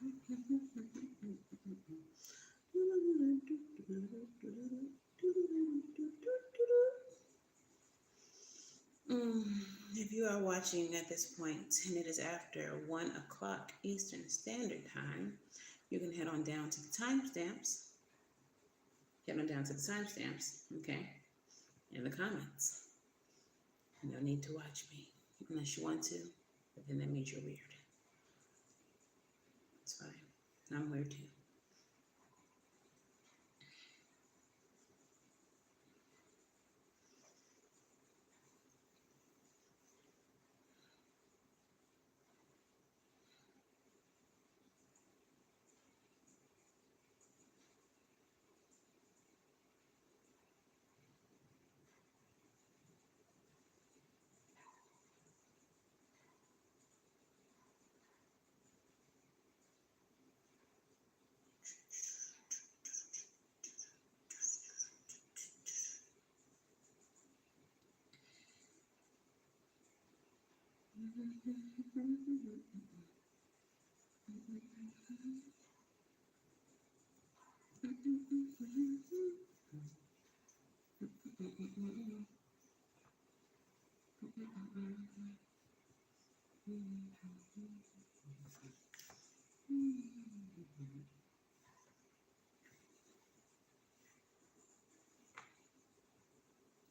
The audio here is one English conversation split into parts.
If you are watching at this point and it is after 1 o'clock Eastern Standard Time, you can head on down to the timestamps. Head on down to the timestamps, okay, in the comments. No need to watch me unless you want to, but then that means you're weird. It's fine. I'm weird too.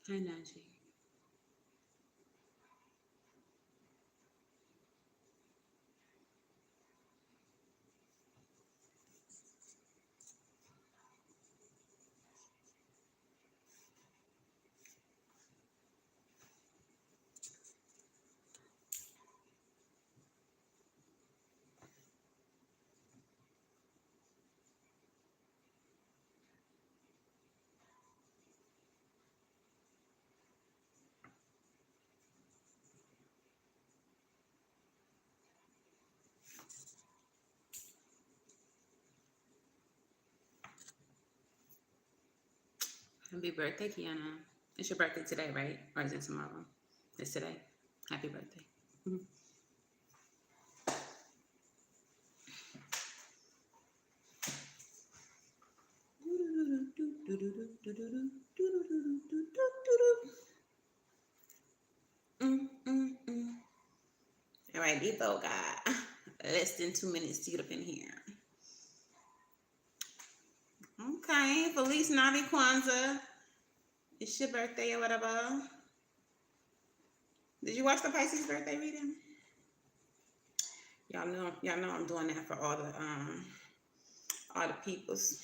Hi, Najee. Happy birthday, Kiana. It's your birthday today, right? Or is it tomorrow? It's today. Happy birthday. All right, Depot got less than 2 minutes to get up in here. Okay, Feliz Navi Kwanzaa. It's your birthday or whatever. Did you watch the Pisces birthday reading? Y'all know I'm doing that for all the peoples.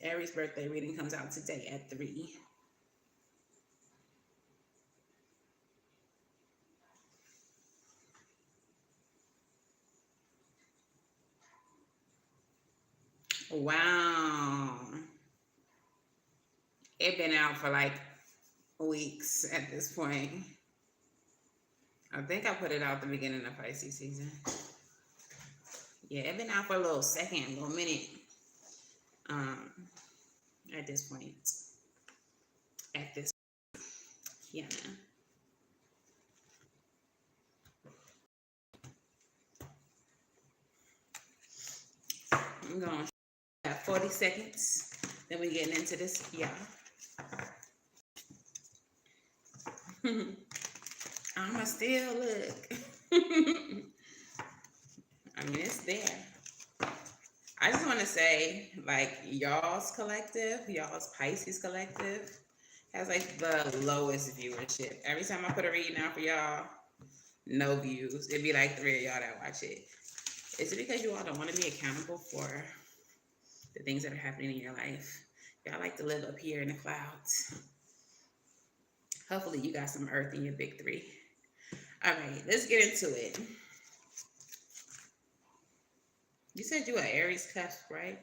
Aries birthday reading comes out today at 3. Wow. It been out for like weeks at this point. I think I put it out the beginning of Pisces season. Yeah, it been out for a little second, a little minute. At this point. Yeah. I'm going to have 40 seconds. Then we getting into this. Yeah. I'ma still look. I mean, it's there. I just want to say, like, y'all's Pisces collective, has like the lowest viewership. Every time I put a reading out for y'all, no views. It'd be like 3 of y'all that watch it. Is it because you all don't want to be accountable for the things that are happening in your life? Y'all like to live up here in the clouds. Hopefully you got some earth in your big 3. All right, let's get into it. You said you were Aries cusp, right?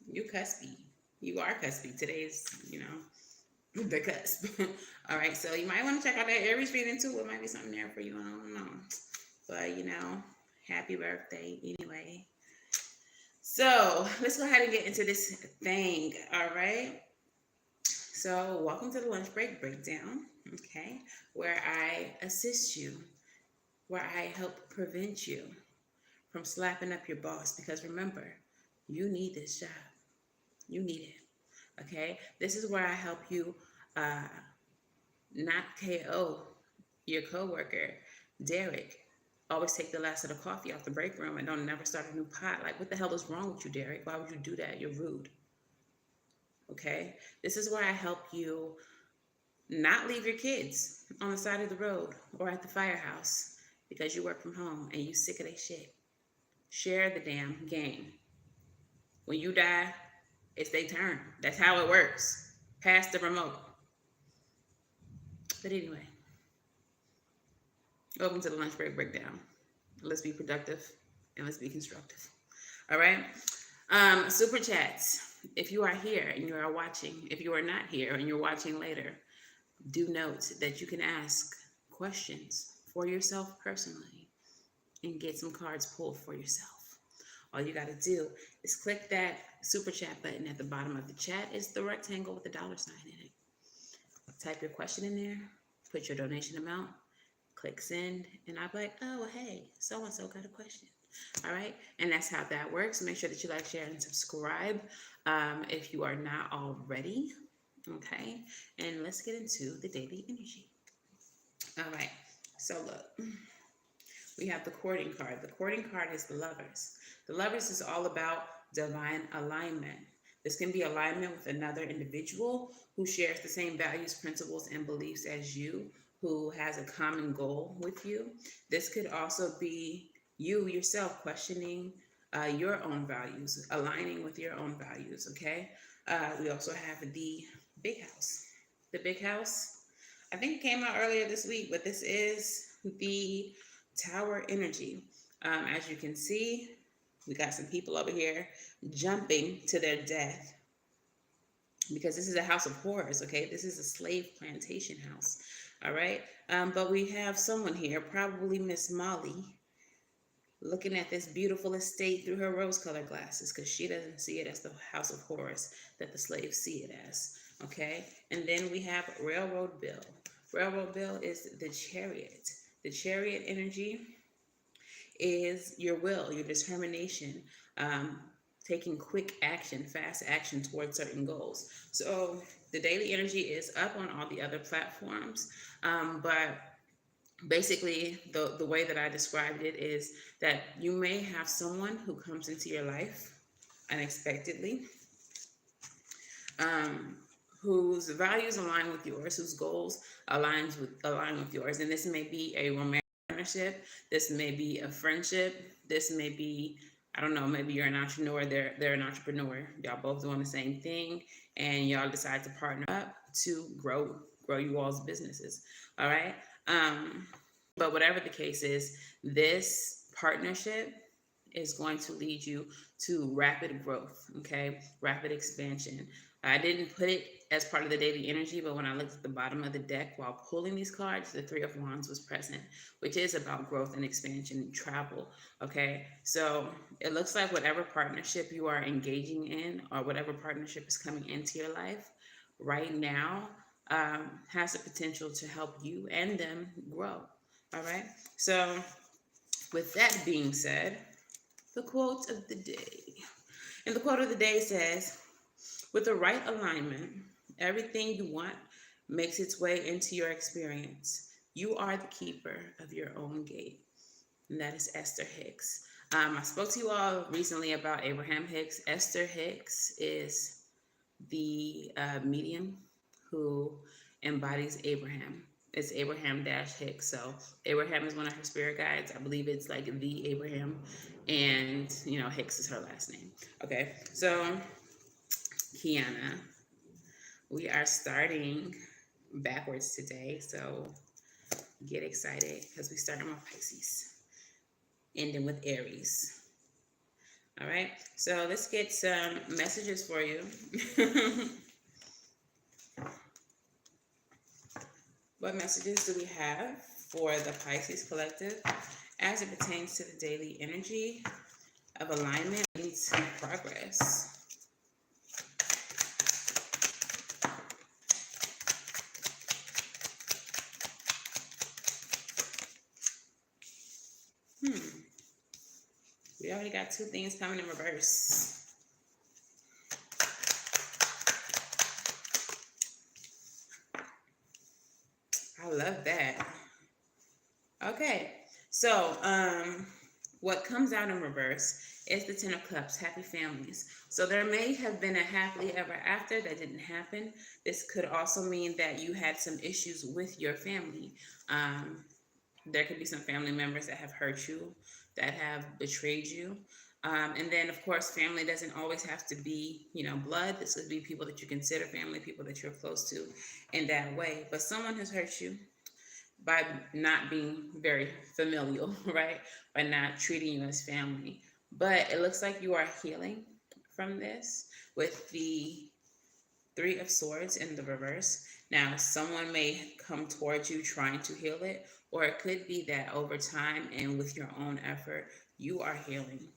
You cuspy. You are cuspy. Today's, the cusp. All right, so you might want to check out that Aries reading too. It might be something there for you. I don't know. But, happy birthday anyway. So let's go ahead and get into this thing. All right. So welcome to the lunch break breakdown. Okay. Where I assist you where I help prevent you from slapping up your boss, because remember, you need this job. You need it. Okay? This is where I help you uh, not KO your coworker, Derek. Always take the last of the coffee off the break room and don't never start a new pot. Like, what the hell is wrong with you, Derek? Why would you do that? You're rude. Okay? This is where I help you not leave your kids on the side of the road or at the firehouse because you work from home and you sick of their shit. Share the damn game. When you die, it's their turn. That's how it works. Pass the remote. But anyway, welcome to the lunch break breakdown. Let's be productive and let's be constructive. All right. Super chats. If you are here and you are watching, if you are not here and you're watching later, do note that you can ask questions for yourself personally and get some cards pulled for yourself. All you got to do is click that super chat button at the bottom of the chat. It's the rectangle with the dollar sign in it. Type your question in there, put your donation amount, click send, and I'll be like, oh, hey, so-and-so got a question. All right, and that's how that works. Make sure that you like, share, and subscribe if you are not already. Okay, and let's get into the daily energy. All right, so look, we have the courting card. The courting card is the lovers. The lovers is all about divine alignment. This can be alignment with another individual who shares the same values, principles, and beliefs as you, who has a common goal with you. This could also be you yourself questioning your own values, aligning with your own values, okay? We also have the big house. The big house, I think it came out earlier this week, but this is the tower energy. As you can see, we got some people over here jumping to their death because this is a house of horrors, okay? This is a slave plantation house, all right? But we have someone here, probably Miss Molly, looking at this beautiful estate through her rose-colored glasses because she doesn't see it as the house of horrors that the slaves see it as, okay? And then we have Railroad Bill. Railroad Bill is the chariot. The chariot energy is your will, your determination, taking quick action, fast action towards certain goals. So the daily energy is up on all the other platforms, but basically the way that I described it is that you may have someone who comes into your life unexpectedly, whose values align with yours, whose goals align with yours. And this may be a romantic partnership, this may be a friendship, this may be, I don't know, maybe you're an entrepreneur, they're an entrepreneur. Y'all both doing the same thing and y'all decide to partner up to grow you all's businesses. All right. But whatever the case is, this partnership is going to lead you to rapid growth, okay? Rapid expansion. I didn't put it as part of the daily energy, but when I looked at the bottom of the deck while pulling these cards, the Three of Wands was present, which is about growth and expansion and travel, okay? So it looks like whatever partnership you are engaging in or whatever partnership is coming into your life right now has the potential to help you and them grow, all right? So with that being said, the quote of the day. And the quote of the day says, with the right alignment, everything you want makes its way into your experience. You are the keeper of your own gate. And that is Esther Hicks. I spoke to you all recently about Abraham Hicks. Esther Hicks is the medium who embodies Abraham. It's Abraham Hicks. So Abraham is one of her spirit guides. I believe it's like the Abraham, and Hicks is her last name. Okay, so Kiana, we are starting backwards today. So get excited because we started with Pisces, ending with Aries. All right, so let's get some messages for you. What messages do we have for the Pisces collective as it pertains to the daily energy of alignment and progress? We already got 2 things coming in reverse. I love that. Okay, so what comes out in reverse is the 10 of Cups, happy families. So there may have been a happily ever after that didn't happen. This could also mean that you had some issues with your family. There could be some family members that have hurt you, that have betrayed you. And then, of course, family doesn't always have to be, blood. This could be people that you consider family, people that you're close to in that way. But someone has hurt you by not being very familial, right? By not treating you as family. But it looks like you are healing from this with the 3 of Swords in the reverse. Now, someone may come towards you trying to heal it, or it could be that over time and with your own effort, you are healing.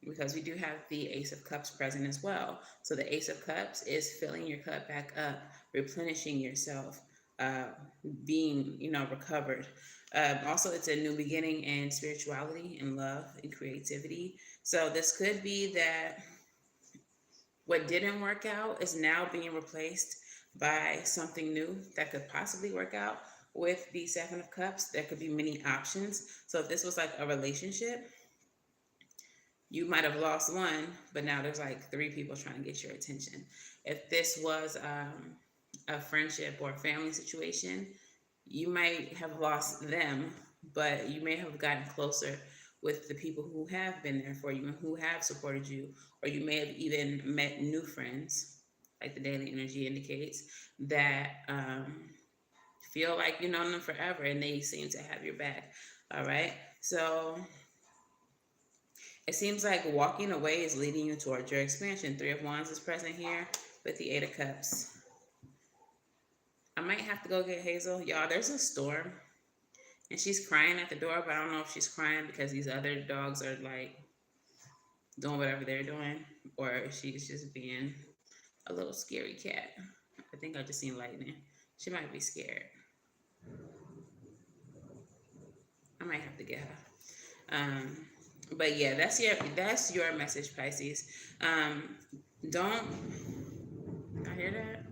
Because we do have the Ace of Cups present as well. So the Ace of Cups is filling your cup back up, replenishing yourself, being, recovered. Also, it's a new beginning in spirituality and love and creativity. So this could be that what didn't work out is now being replaced by something new that could possibly work out. With the 7 of Cups, there could be many options. So if this was like a relationship, you might have lost one, but now there's like 3 people trying to get your attention. If this was a friendship or a family situation, you might have lost them, but you may have gotten closer with the people who have been there for you and who have supported you, or you may have even met new friends, like the daily energy indicates, that feel like you've known them forever and they seem to have your back. All right, so it seems like walking away is leading you towards your expansion. 3 of Wands is present here with the 8 of Cups. I might have to go get Hazel. Y'all, there's a storm. And she's crying at the door, but I don't know if she's crying because these other dogs are like doing whatever they're doing, or if she's just being a little scary cat. I think I just seen lightning. She might be scared. I might have to get her. But yeah, that's your message, Pisces. Don't I hear that?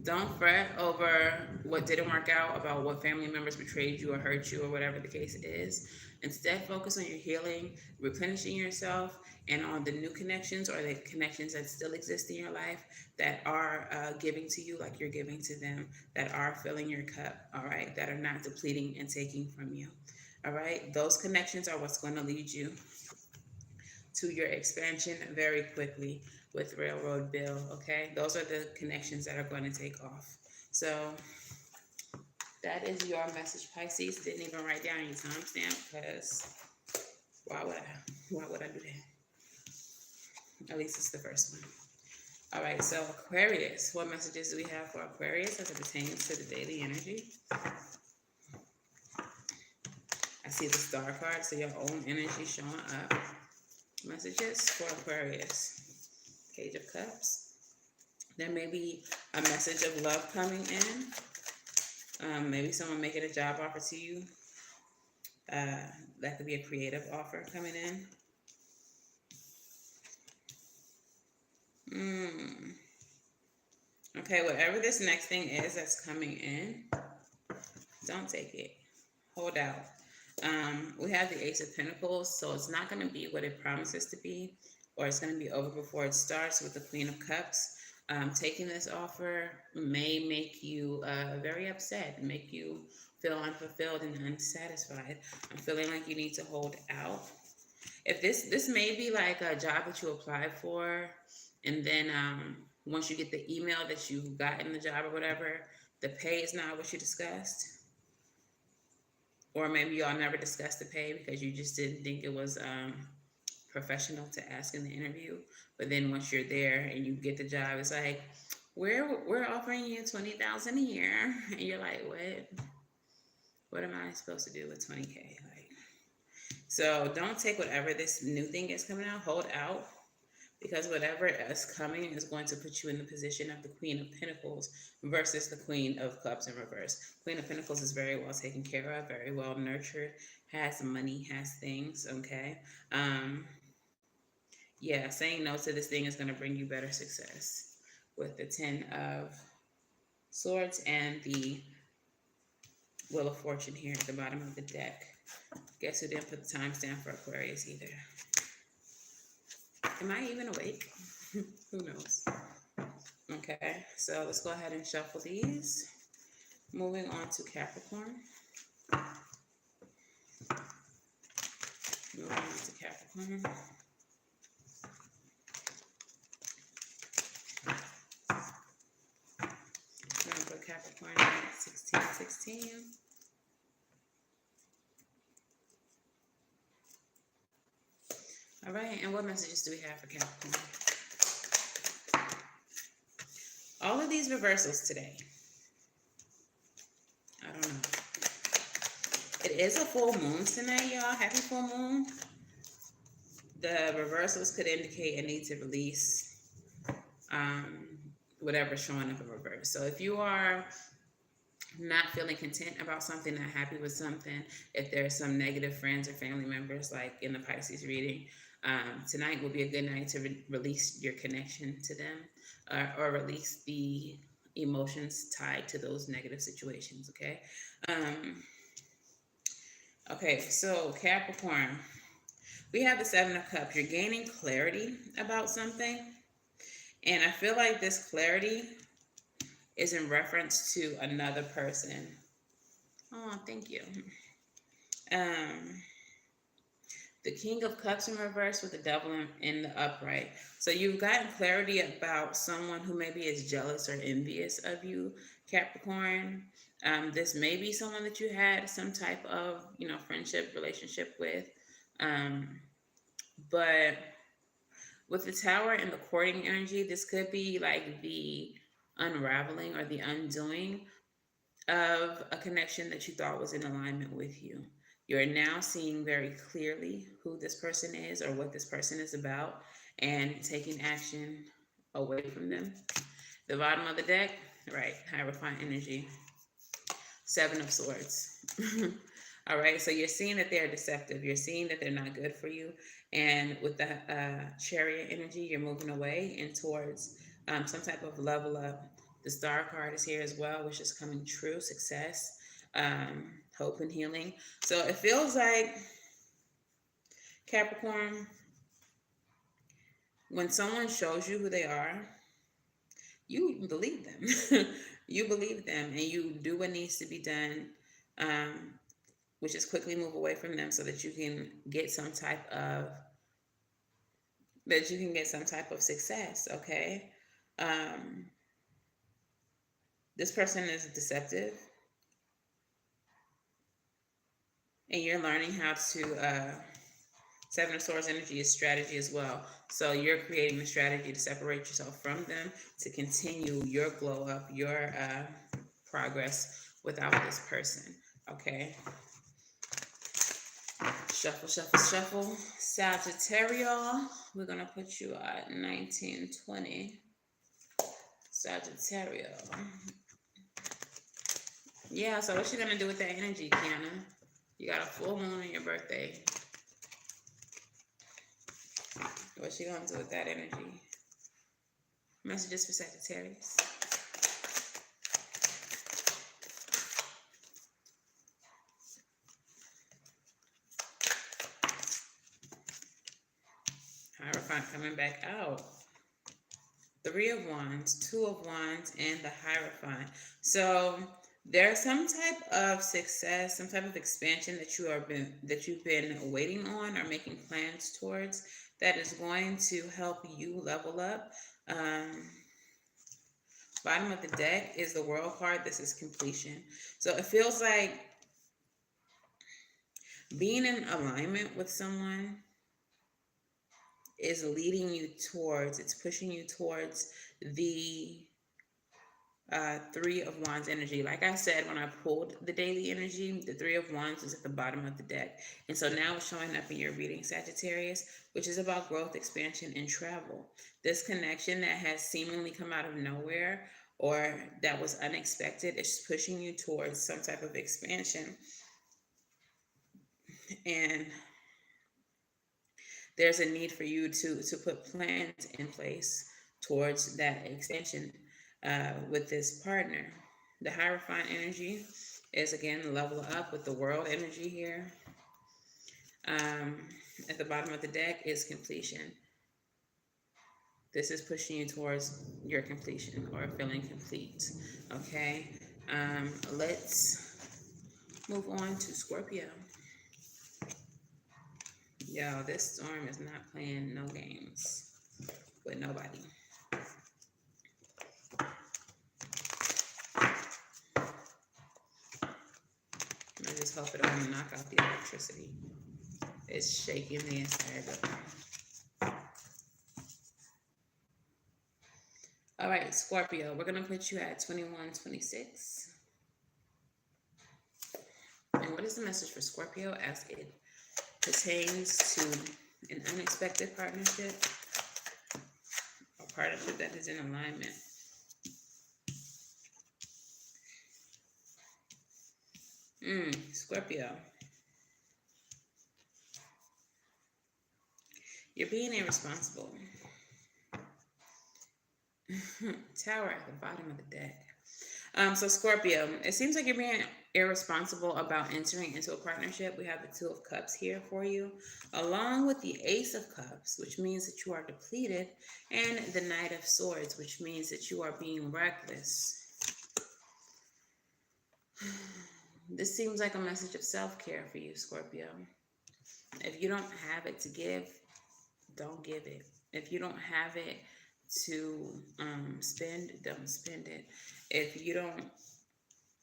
Don't fret over what didn't work out, about what family members betrayed you or hurt you or whatever the case is. Instead, focus on your healing, replenishing yourself, and on the new connections or the connections that still exist in your life that are giving to you like you're giving to them, that are filling your cup, all right, that are not depleting and taking from you. All right, those connections are what's going to lead you to your expansion very quickly with Railroad Bill, okay? Those are the connections that are going to take off. So that is your message, Pisces. Didn't even write down your timestamp because why would I do that? At least it's the first one. All right, so Aquarius. What messages do we have for Aquarius as it pertains to the daily energy? I see the Star card, so your own energy showing up. Messages for Aquarius. Page of Cups. There may be a message of love coming in. Maybe someone making a job offer to you. That could be a creative offer coming in. Okay, whatever this next thing is that's coming in, don't take it. Hold out. We have the Ace of Pentacles, so it's not going to be what it promises to be, or it's going to be over before it starts with the Queen of Cups. Taking this offer may make you very upset, make you feel unfulfilled and unsatisfied. I'm feeling like you need to hold out. If this may be like a job that you applied for, and then once you get the email that you've gotten the job or whatever, the pay is not what you discussed. Or maybe y'all never discussed the pay because you just didn't think it was professional to ask in the interview. But then once you're there and you get the job, it's like, we're offering you $20,000 a year, and you're like, what am I supposed to do with $20K? Like, so don't take whatever this new thing is coming out. Hold out because whatever is coming is going to put you in the position of the Queen of Pentacles versus the Queen of Cups in reverse. Queen of Pentacles is very well taken care of, very well nurtured, has money, has things, okay? Yeah, saying no to this thing is going to bring you better success with the 10 of Swords and the Wheel of Fortune here at the bottom of the deck. Guess who didn't put the timestamp for Aquarius either? Am I even awake? Who knows? Okay, so let's go ahead and shuffle these. Moving on to Capricorn. Moving on to Capricorn. I'm going to put Capricorn at 1616. All right, and what messages do we have for Capricorn? All of these reversals today. I don't know. It is a full moon tonight, y'all. Happy full moon. The reversals could indicate a need to release whatever's showing up in reverse. So if you are not feeling content about something, not happy with something, if there's some negative friends or family members, like in the Pisces reading, tonight will be a good night to release your connection to them, or release the emotions tied to those negative situations, okay? Okay, so Capricorn, we have the 7 of Cups. You're gaining clarity about something, and I feel like this clarity is in reference to another person. Oh, thank you. The King of Cups in reverse with the Devil in the upright. So you've gotten clarity about someone who maybe is jealous or envious of you, Capricorn. This may be someone that you had some type of, friendship, relationship with. But with the Tower and the courting energy, this could be like the unraveling or the undoing of a connection that you thought was in alignment with you. You're now seeing very clearly who this person is or what this person is about and taking action away from them. The bottom of the deck, right, Hierophant energy. 7 of Swords. All right, so you're seeing that they're deceptive. You're seeing that they're not good for you. And with the Chariot energy, you're moving away and towards some type of level up. The Star card is here as well, which is coming true, success, hope and healing. So it feels like, Capricorn, when someone shows you who they are, you believe them. You believe them and you do what needs to be done, which is quickly move away from them so that you can get some type of success, okay? This person is deceptive, and you're learning how to 7 of Swords energy is strategy as well. So you're creating a strategy to separate yourself from them, to continue your glow up, your progress without this person, okay? Shuffle, shuffle, shuffle. Sagittarius, we're going to put you at 1920. Sagittarius. Yeah, so what you going to do with that energy, Kiana? You got a full moon on your birthday. What you going to do with that energy? Messages for Sagittarius. Hierophant coming back out. 3 of Wands, 2 of Wands, and the Hierophant. So there's some type of success, some type of expansion that you've been waiting on or making plans towards that is going to help you level up. Bottom of the deck is the World card. This is completion. So it feels like being in alignment with someone is leading you towards, it's pushing you towards the Three of Wands energy. Like I said, when I pulled the daily energy, the Three of Wands was at the bottom of the deck. And so now it's showing up in your reading, Sagittarius, which is about growth, expansion, and travel. This connection that has seemingly come out of nowhere or that was unexpected is pushing you towards some type of expansion. And there's a need for you to put plans in place towards that expansion with this partner. The Hierophant energy is again level up with the World energy here. At the bottom of the deck is completion. This is pushing you towards your completion or feeling complete. Okay, let's move on to Scorpio. Yo, this storm is not playing no games with nobody. I just hope it don't knock out the electricity. It's shaking the entire building. All right, Scorpio, we're going to put you at 2126. And what is the message for Scorpio as it pertains to an unexpected partnership? A partnership that is in alignment. Scorpio. You're being irresponsible. Tower at the bottom of the deck. So Scorpio, it seems like you're being irresponsible about entering into a partnership. We have the Two of Cups here for you, along with the Ace of Cups, which means that you are depleted, and the Knight of Swords, which means that you are being reckless. This seems like a message of self-care for you, Scorpio. If you don't have it to give, don't give it. If you don't have it to spend, don't spend it. If you don't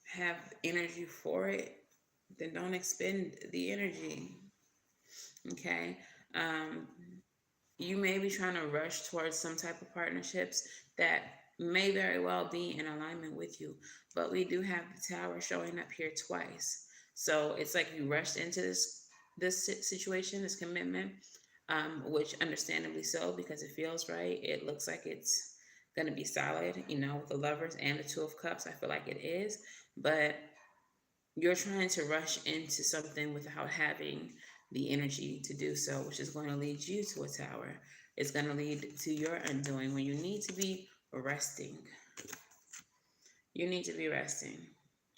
have energy for it, then don't expend the energy. Okay? You may be trying to rush towards some type of partnerships that may very well be in alignment with you, but we do have the Tower showing up here twice. So it's like you rushed into this situation, this commitment, which understandably so, because it feels right. It looks like it's going to be solid, you know, with the Lovers and the Two of Cups. I feel like it is, but you're trying to rush into something without having the energy to do so, which is going to lead you to a Tower. It's going to lead to your undoing when you need to be resting. You need to be resting.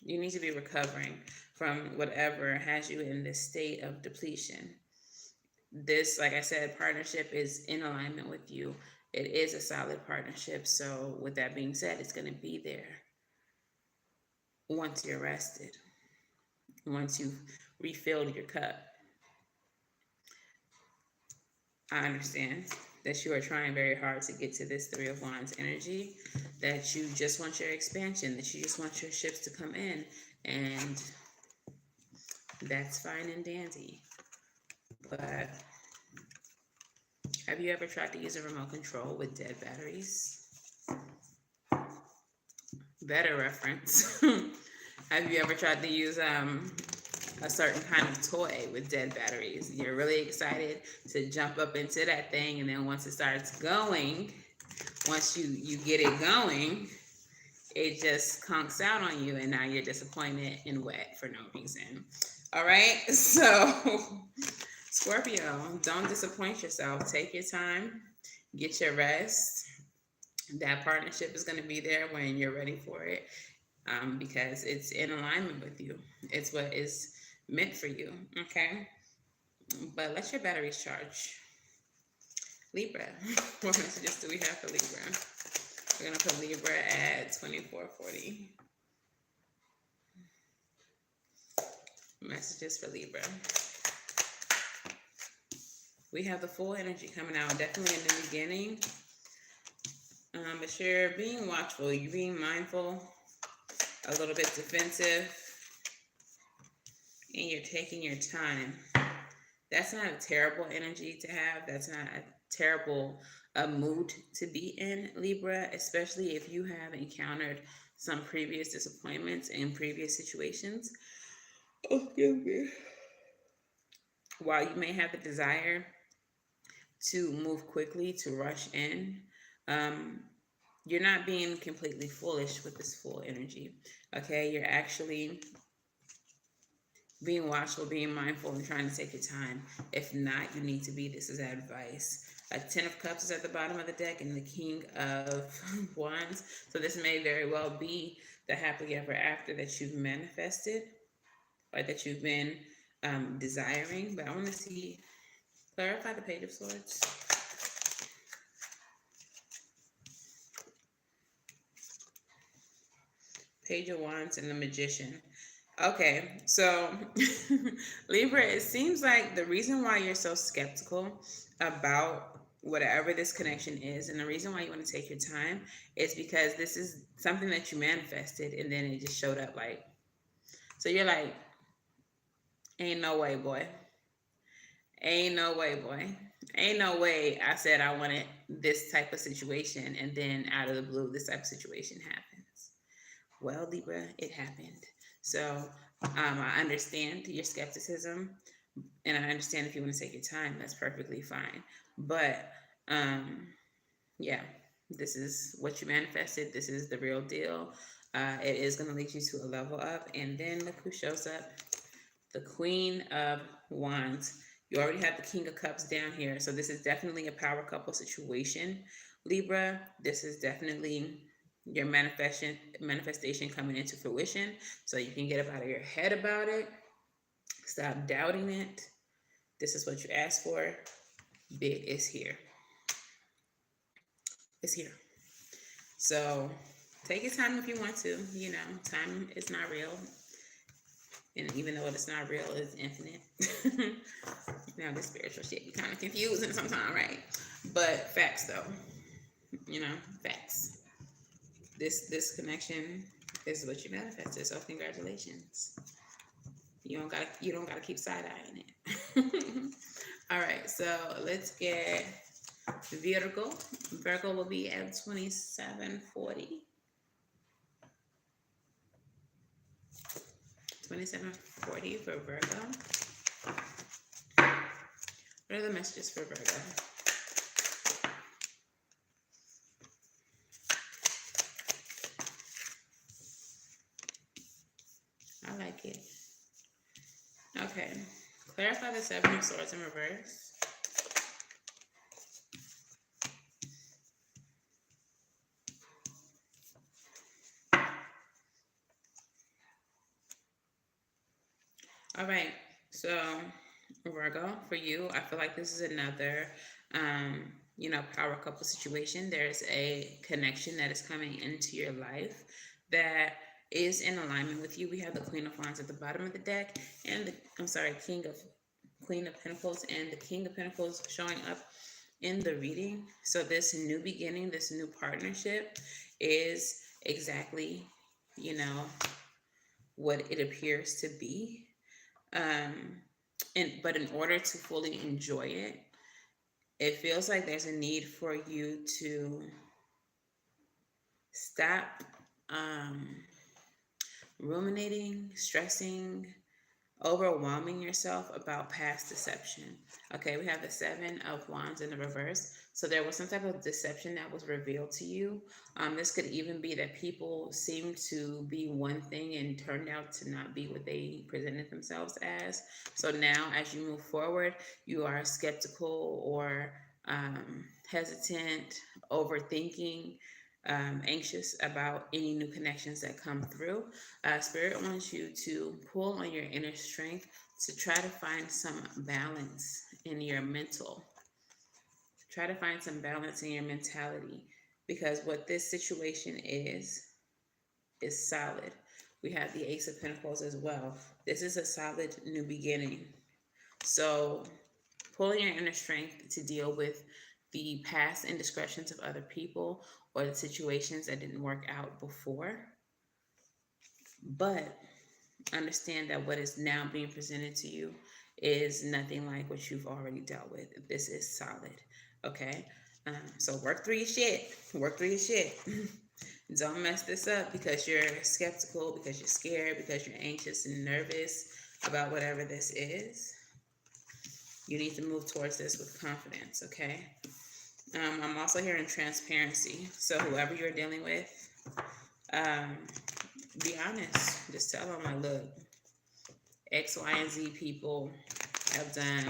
You need to be recovering from whatever has you in this state of depletion. This, like I said, partnership is in alignment with you. It is a solid partnership. So with that being said, it's going to be there once you're rested, once you've refilled your cup. I understand that you are trying very hard to get to this Three of Wands energy, that you just want your expansion, that you just want your ships to come in, and that's fine and dandy. But have you ever tried to use a remote control with dead batteries? Better reference. Have you ever tried to use a certain kind of toy with dead batteries? You're really excited to jump up into that thing, and then once it starts going, once you get it going, it just conks out on you, and now you're disappointed and wet for no reason. All right, so Scorpio, don't disappoint yourself. Take your time, get your rest. That partnership is going to be there when you're ready for it, because it's in alignment with you. It's what is meant for you, okay? But let your batteries charge. Libra, what messages do we have for Libra? We're going to put Libra at 2440. Messages for Libra. We have the Full energy coming out, definitely in the beginning. But you're being watchful, you're being mindful, a little bit defensive, and you're taking your time. That's not a terrible energy to have. That's not a terrible mood to be in, Libra, especially if you have encountered some previous disappointments in previous situations. Oh, excuse me. While you may have the desire to move quickly, to rush in, um, you're not being completely foolish with this full energy. Okay, you're actually being watchful, being mindful, and trying to take your time. If not, you need to be. This is advice. A 10 of Cups is at the bottom of the deck, and the King of Wands. So this may very well be the happily ever after that you've manifested, or that you've been desiring. But I want to see, clarify the Page of Swords. Page of Wands and the Magician. Okay, so Libra, it seems like the reason why you're so skeptical about whatever this connection is, and the reason why you want to take your time, is because this is something that you manifested and then it just showed up like, so you're like, ain't no way, boy. Ain't no way, boy. Ain't no way I said I wanted this type of situation and then out of the blue, this type of situation happens. Well, Libra, it happened. So I understand your skepticism, and I understand if you want to take your time, that's perfectly fine. But yeah, this is what you manifested. This is the real deal. It is going to lead you to a level up. And then look who shows up. The Queen of Wands. You already have the King of Cups down here. So this is definitely a power couple situation, Libra. This is definitely your manifestation coming into fruition. So you can get up out of your head about it. Stop doubting it. This is what you asked for. Big is here. It's here. So take your time if you want to. You know, time is not real. And even though it's not real, it's infinite. Now this spiritual shit be kind of confusing sometimes, right? But facts though. You know, facts. This connection is what you manifested. So congratulations. You don't gotta keep side-eyeing it. All right, so let's get Virgo. Virgo will be at 2740. 2740 for Virgo. What are the messages for Virgo? I like it. Okay. Clarify the Seven of Swords in reverse. All right. So Virgo, for you, I feel like this is another power couple situation. There's a connection that is coming into your life that is in alignment with you. We have the Queen of Wands at the bottom of the deck, and Queen of Pentacles and the King of Pentacles showing up in the reading. So this new beginning, this new partnership is exactly, what it appears to be. But in order to fully enjoy it, it feels like there's a need for you to stop ruminating, stressing, overwhelming yourself about past deception. Okay, we have the Seven of Wands in the reverse. So there was some type of deception that was revealed to you. This could even be that people seemed to be one thing and turned out to not be what they presented themselves as. So now as you move forward, you are skeptical or hesitant, overthinking, anxious about any new connections that come through. Spirit wants you to pull on your inner strength to try to find some balance in your mental. Try to find some balance in your mentality, because what this situation is solid. We have the Ace of Pentacles as well. This is a solid new beginning. So pulling your inner strength to deal with the past indiscretions of other people or the situations that didn't work out before. But understand that what is now being presented to you is nothing like what you've already dealt with. This is solid. Okay? So work through your shit. Work through your shit. Don't mess this up because you're skeptical, because you're scared, because you're anxious and nervous about whatever this is. You need to move towards this with confidence, okay? I'm also hearing transparency. So whoever you're dealing with, be honest. Just tell them, like, look, X, Y, and Z people have done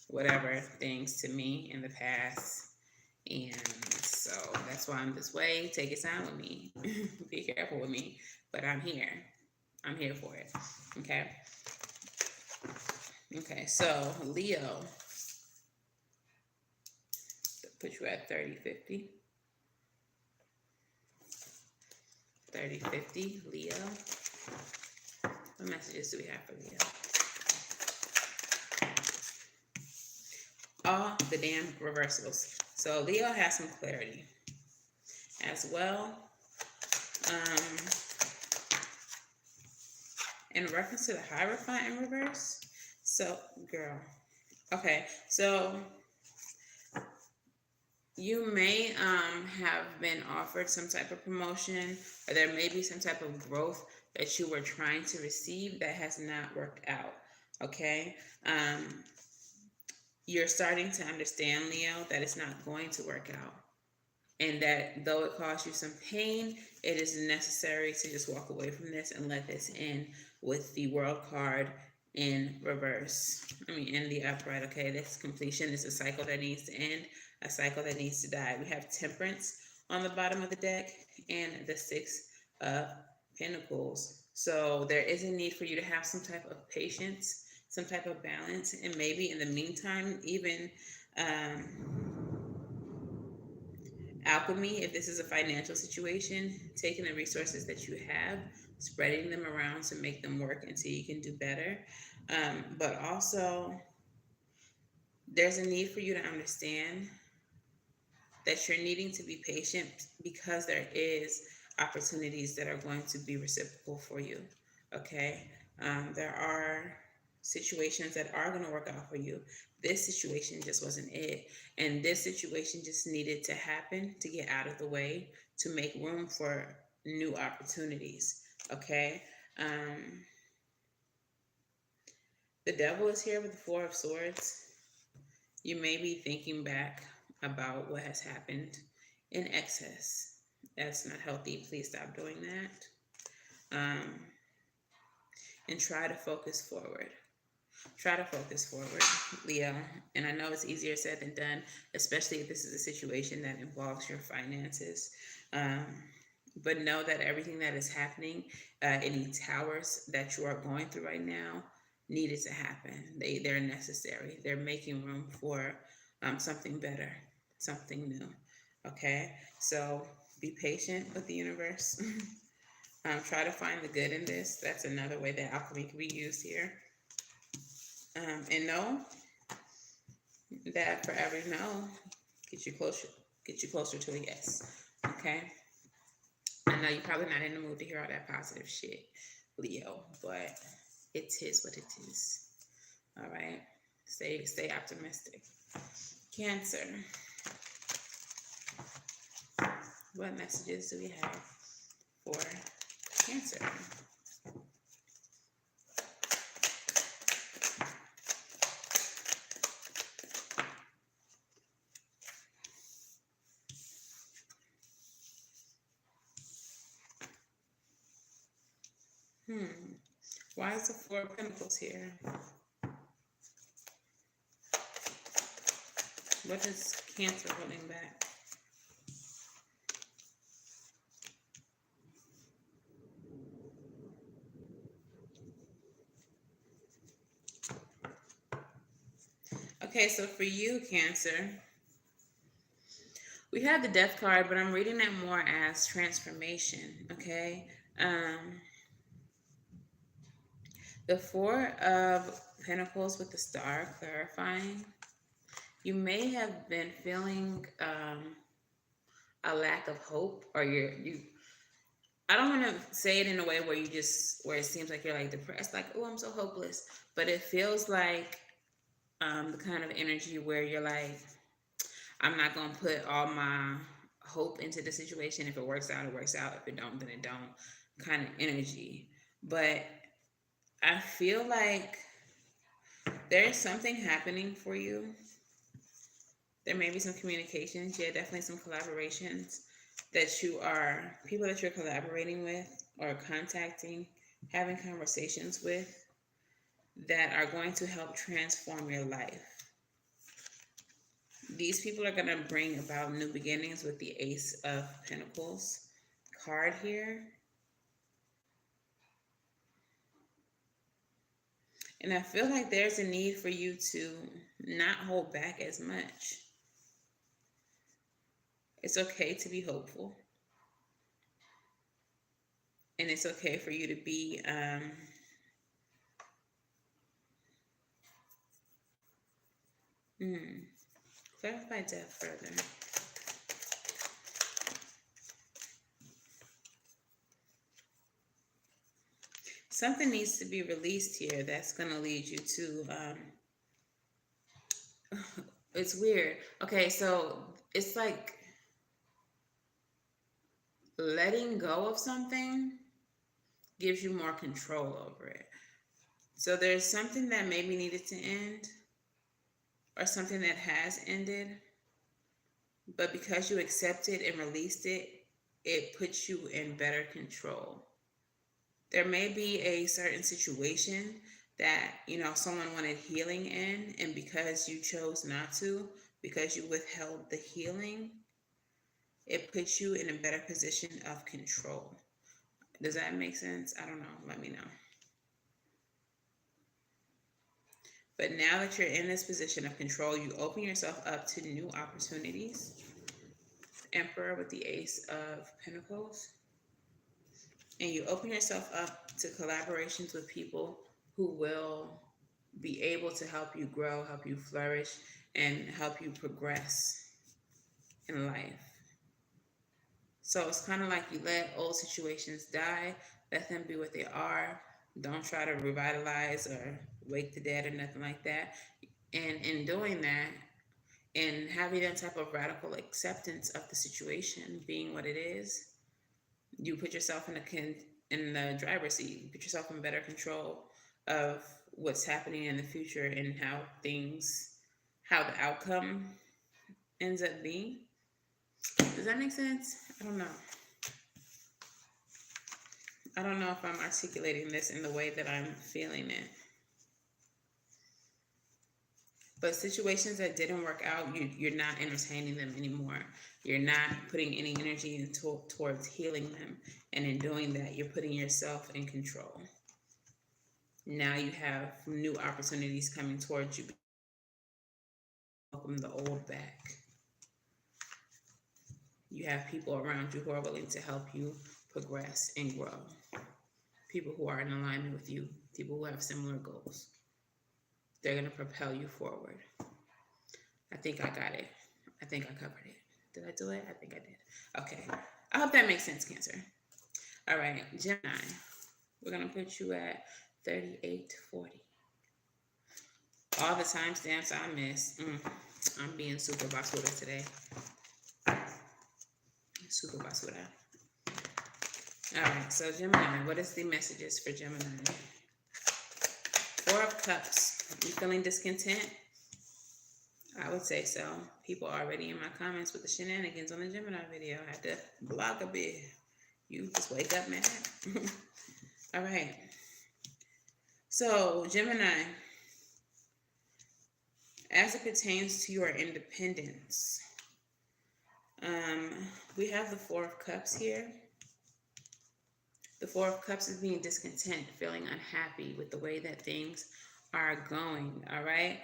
whatever things to me in the past. And so that's why I'm this way. Take it down with me. Be careful with me. But I'm here. I'm here for it. Okay? Okay, so Leo. Put you at 30-50. 30-50, Leo. What messages do we have for Leo? All the damn reversals. So Leo has some clarity as well. In reference to the Hierophant in reverse. So, girl. Okay, so you may have been offered some type of promotion, or there may be some type of growth that you were trying to receive that has not worked out. Okay? You're starting to understand, Leo, that it's not going to work out. And that though it caused you some pain, it is necessary to just walk away from this and let this end with the World card in reverse. In the upright, okay? This completion is a cycle that needs to end, a cycle that needs to die. We have Temperance on the bottom of the deck and the Six of Pentacles. So there is a need for you to have some type of patience, some type of balance, and maybe in the meantime, even alchemy, if this is a financial situation, taking the resources that you have, spreading them around to make them work until you can do better. But also, there's a need for you to understand that you're needing to be patient because there is opportunities that are going to be reciprocal for you, okay? There are situations that are going to work out for you. This situation just wasn't it. And this situation just needed to happen to get out of the way, to make room for new opportunities, okay? The Devil is here with the Four of Swords. You may be thinking back about what has happened in excess. That's not healthy. Please stop doing that. And try to focus forward. Try to focus forward, Leo. And I know it's easier said than done, especially if this is a situation that involves your finances. But know that everything that is happening, any towers that you are going through right now, needed to happen. They're necessary. They're making room for something better, something new. Okay? So be patient with the universe. Try to find the good in this. That's another way that alchemy can be used here. And know that for every no, get you closer to a yes. Okay? I know you're probably not in the mood to hear all that positive shit, Leo, but it is what it is. All right? Stay optimistic. Cancer. What messages do we have for Cancer? Why is the Four of Pentacles here? What is Cancer holding back? Okay, so for you, Cancer, we have the Death card, but I'm reading that more as transformation, okay? The Four of Pentacles with the Star clarifying. You may have been feeling a lack of hope, or I don't want to say it in a way where where it seems like you're like depressed, like, oh, I'm so hopeless. But it feels like the kind of energy where you're like, I'm not going to put all my hope into the situation. If it works out, it works out. If it don't, then it don't, kind of energy. But I feel like there's something happening for you. There may be some communications. Yeah, definitely some collaborations that you are, people that you're collaborating with or contacting, having conversations with that are going to help transform your life. These people are going to bring about new beginnings with the Ace of Pentacles card here. And I feel like there's a need for you to not hold back as much. It's okay to be hopeful. And it's okay for you to be clarify depth further. Something needs to be released here that's going to lead you to it's weird. Okay, so it's like letting go of something gives you more control over it. So there's something that maybe needed to end, or something that has ended, but because you accepted and released it, it puts you in better control. There may be a certain situation that, someone wanted healing in, and because you chose not to, because you withheld the healing, it puts you in a better position of control. Does that make sense? I don't know. Let me know. But now that you're in this position of control, you open yourself up to new opportunities. Emperor with the Ace of Pentacles. And you open yourself up to collaborations with people who will be able to help you grow, help you flourish, and help you progress in life. So it's kind of like you let old situations die, let them be what they are. Don't try to revitalize or wake the dead or nothing like that. And in doing that, and having that type of radical acceptance of the situation being what it is, you put yourself in the driver's seat. You put yourself in better control of what's happening in the future and how the outcome ends up being. Does that make sense? I don't know. I don't know if I'm articulating this in the way that I'm feeling it. But situations that didn't work out, you're not entertaining them anymore. You're not putting any energy towards healing them. And in doing that, you're putting yourself in control. Now you have new opportunities coming towards you. Welcome the old back. You have people around you who are willing to help you progress and grow. People who are in alignment with you. People who have similar goals. They're going to propel you forward. I think I got it. I think I covered it. Did I do it? I think I did. Okay. I hope that makes sense, Cancer. All right, Gemini. We're going to put you at 3840. All the timestamps I missed. I'm being super basura today. Super basura. All right, so Gemini, what is the messages for Gemini? Four of Cups. You feeling discontent? I would say so. People are already in my comments with the shenanigans on the Gemini video. I had to block a bit. You just wake up mad. All right. So, Gemini, as it pertains to your independence, we have the Four of Cups here. The Four of Cups is being discontent, feeling unhappy with the way that things are going, all right?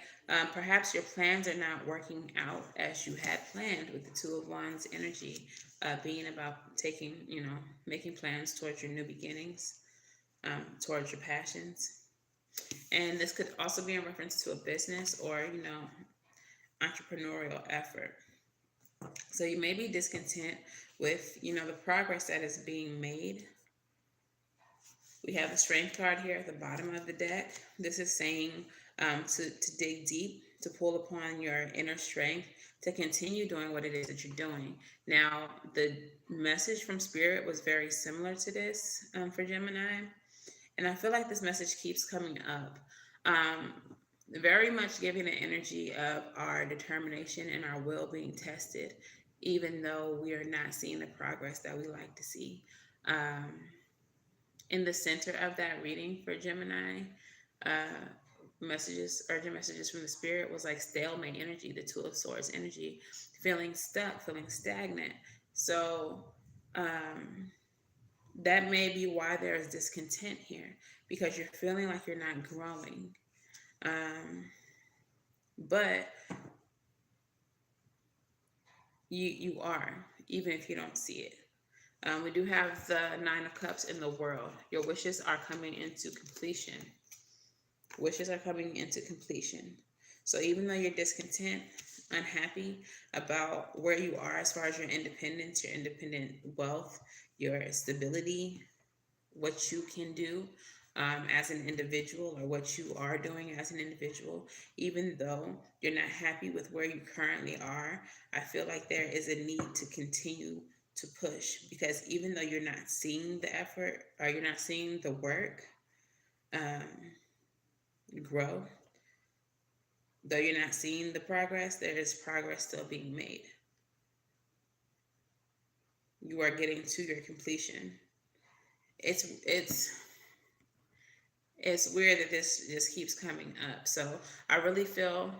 Perhaps your plans are not working out as you had planned with the Two of Wands energy, being about making plans towards your new beginnings, towards your passions. And this could also be in reference to a business or, entrepreneurial effort. So you may be discontent with, the progress that is being made. We have the Strength card here at the bottom of the deck. This is saying to dig deep to pull upon your inner strength to continue doing what it is that you're doing. Now, the message from Spirit was very similar to this for Gemini. And I feel like this message keeps coming up. Um, Very much giving the energy of our determination and our will being tested, even though we are not seeing the progress that we like to see. Um, in the center of that reading for Gemini, uh, messages, urgent messages from the Spirit was like stalemate energy, the Two of Swords energy, feeling stuck, feeling stagnant. So, that may be why there is discontent here, because you're feeling like you're not growing. But you are, even if you don't see it. We do have the Nine of Cups in the world. Your wishes are coming into completion. Wishes are coming into completion. So even though you're discontent, unhappy about where you are as far as your independence, your independent wealth, your stability, what you can do as an individual, or what you are doing as an individual, even though you're not happy with where you currently are, I feel like there is a need to continue to push, because even though you're not seeing the effort, or you're not seeing the work grow, though you're not seeing the progress, there is progress still being made. You are getting to your completion. It's weird that this just keeps coming up. So I really feel,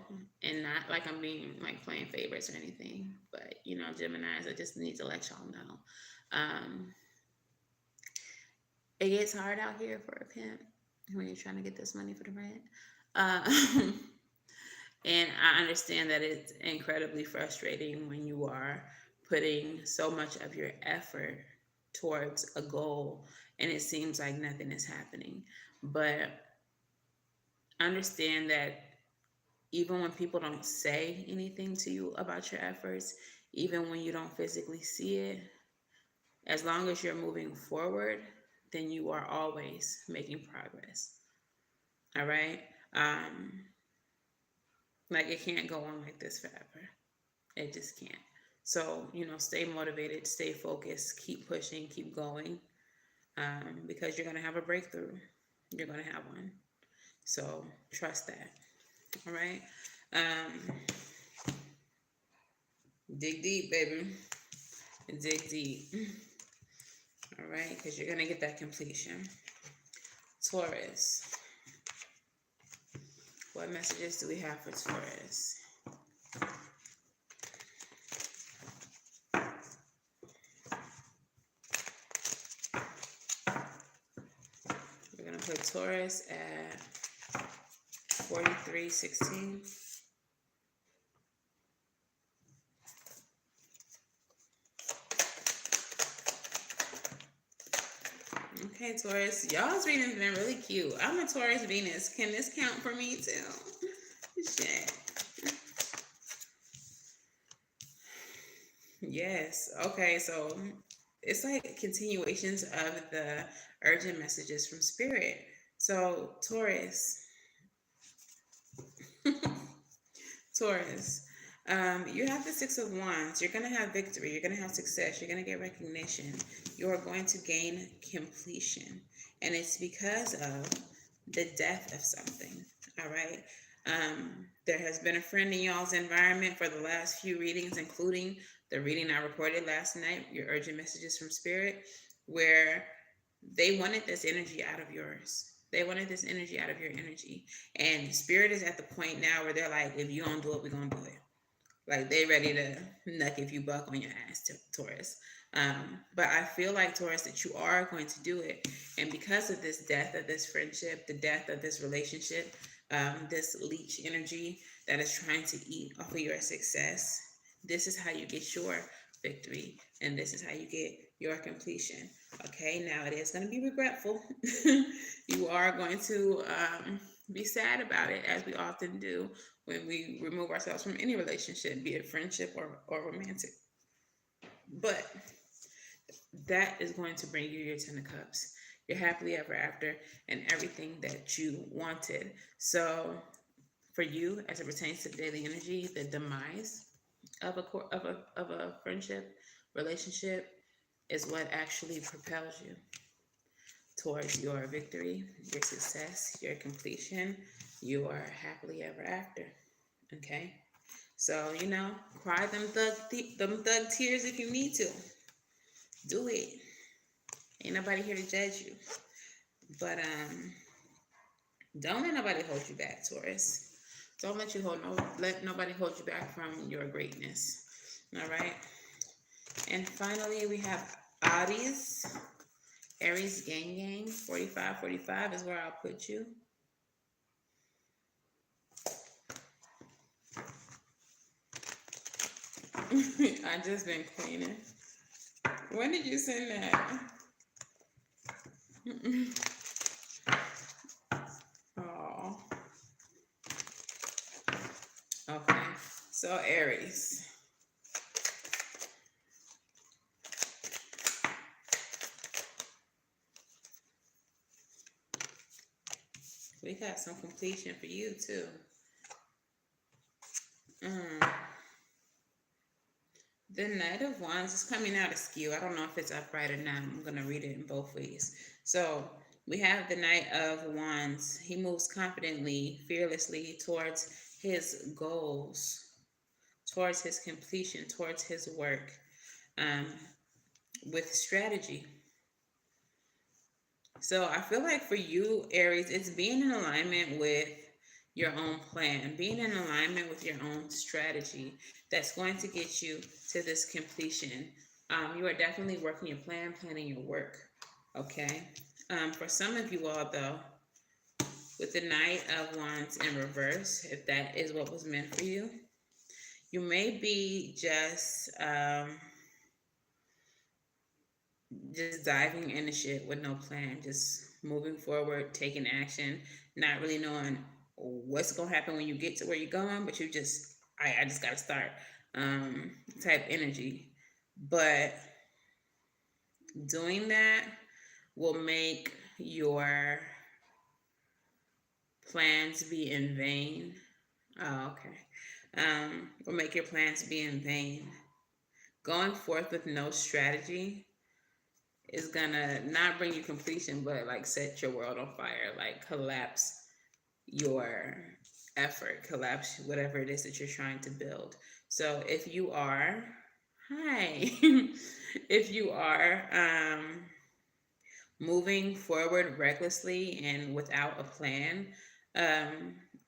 and not like I'm being like playing favorites or anything, but you know, Geminis, I just need to let y'all know. It gets hard out here for a pimp when you're trying to get this money for the rent. And I understand that it's incredibly frustrating when you are putting so much of your effort towards a goal and it seems like nothing is happening. But understand that even when people don't say anything to you about your efforts, even when you don't physically see it, as long as you're moving forward, then you are always making progress. All right? Like, it can't go on like this forever. It just can't. So, you know, stay motivated, stay focused, keep pushing, keep going, because you're going to have a breakthrough. You're going to have one. So trust that. All right? Dig deep, baby. Dig deep. All right? Because you're going to get that completion. Taurus. What messages do we have for Taurus? We're going to put Taurus at 4316. Okay, Taurus. Y'all's reading has been really cute. I'm a Taurus Venus. Can this count for me too? Shit. Yes. Okay, so it's like continuations of the urgent messages from Spirit. So, Taurus. Taurus. You have the Six of Wands. You're going to have victory. You're going to have success. You're going to get recognition. You are going to gain completion. And it's because of the death of something. All right. There has been a friend in y'all's environment for the last few readings, including the reading I recorded last night, your urgent messages from Spirit, where they wanted this energy out of yours. They wanted this energy out of your energy. And Spirit is at the point now where they're like, if you don't do it, we're going to do it. Like, they ready to knuck if you buck on your ass, Taurus. But I feel like, Taurus, that you are going to do it. And because of this death of this friendship, the death of this relationship, this leech energy that is trying to eat off of your success, this is how you get your victory. And this is how you get your completion. Okay, now it is going to be regretful. You are going to be sad about it, as we often do when we remove ourselves from any relationship, be it friendship or romantic. But that is going to bring you your 10 of Cups, your happily ever after, and everything that you wanted. So for you as it pertains to daily energy, the demise of a friendship, relationship is what actually propels you towards your victory, your success, your completion, your happily ever after. Okay? So, cry them thug tears if you need to. Do it. Ain't nobody here to judge you. But don't let nobody hold you back, Taurus. Don't let nobody hold you back from your greatness. All right. And finally, we have Aries. Aries gang. 45 is where I'll put you. I just been cleaning. When did you send that? Oh. Okay. So Aries. We got some completion for you too. The Knight of Wands is coming out askew. I don't know if it's upright or not. I'm going to read it in both ways. So we have the Knight of Wands. He moves confidently, fearlessly towards his goals, towards his completion, towards his work, with strategy. So I feel like for you, Aries, it's being in alignment with your own plan, being in alignment with your own strategy that's going to get you to this completion. You are definitely working your plan, planning your work. Okay. For some of you all, though, with the Knight of Wands in reverse, if that is what was meant for you, you may be just diving into shit with no plan, just moving forward, taking action, not really knowing what's gonna happen when you get to where you're going, but you just I just gotta start type energy. But doing that will make your plans be in vain. Oh, okay. Will make your plans be in vain. Going forth with no strategy is gonna not bring you completion, but like set your world on fire, like collapse your effort, collapse whatever it is that you're trying to build. So if you are, if you are moving forward recklessly and without a plan,